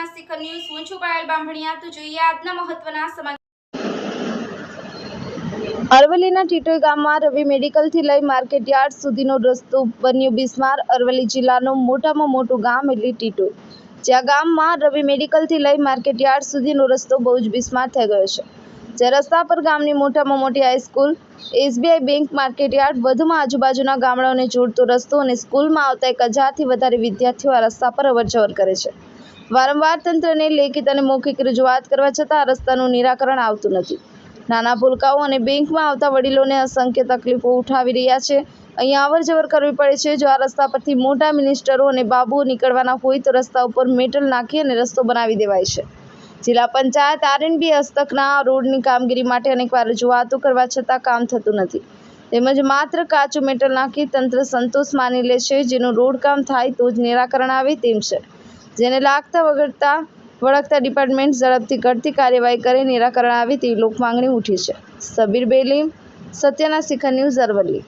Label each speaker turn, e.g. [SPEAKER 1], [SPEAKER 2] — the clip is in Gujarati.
[SPEAKER 1] સત્યના શિખર ન્યૂઝ હું છું પાયલ બામણિયા। તો જોઈએ આજના મહત્વના સમાચાર।
[SPEAKER 2] અરવલ્લીના ટીટોઈ ગામમાં રવિ મેડિકલથી લઈ માર્કેટયાર્ડ સુધીનો રસ્તો બન્યો બિસ્માર। અરવલ્લી જિલ્લાનું મોટામાં મોટું ગામ એટલે ટીટોઈ, જ્યાં ગામમાં રવિ મેડિકલથી લઈ માર્કેટયાર્ડ સુધીનો રસ્તો બહુ જ બિસ્માર થઈ ગયો છે। જે રસ્તા પર ગામની મોટામાં મોટી હાઈસ્કૂલ, એસબીઆઈ બેંક, માર્કેટયાર્ડ, વધુમાં આજુબાજુના ગામડાઓને જોડતો રસ્તો અને સ્કૂલમાં આવતા 1000થી વધારે વિદ્યાર્થીઓ આ રસ્તા પર અવરજવર કરે છે। વારંવાર તંત્રને લેખિત અને મૌખિક રજૂઆત કરવા છતાં આ રસ્તાનું નિરાકરણ આવતું નથી। નાના ભૂલકાઓ અને બેંકમાં આવતા વડીલોને અસંખ્ય તકલીફો ઉઠાવી રહ્યા છે। અહીંયા અવરજવર કરવી પડે છે। જો આ રસ્તા પરથી મોટા મિનિસ્ટરો અને બાબુઓ નીકળવાના હોય તો રસ્તા ઉપર મેટલ નાખી અને રસ્તો બનાવી દેવાય છે। જિલ્લા પંચાયત આરએનબી હસ્તકના રોડની કામગીરી માટે અનેકવાર રજૂઆતો કરવા છતાં કામ થતું નથી, તેમજ માત્ર કાચું મેટલ નાખી તંત્ર સંતોષ માની લે છે, જેનું રોડ કામ થાય તો જ નિરાકરણ આવે તેમ છે, જેને લાગતા વળગતા ડિપાર્ટમેન્ટ ઝડપથી ઘટતી કાર્યવાહી કરી નિરાકરણ આવે તેવી લોક માંગણી ઉઠી છે। સબીર બેલીમ, સત્યના શિખર ન્યૂઝ, અરવલ્લી।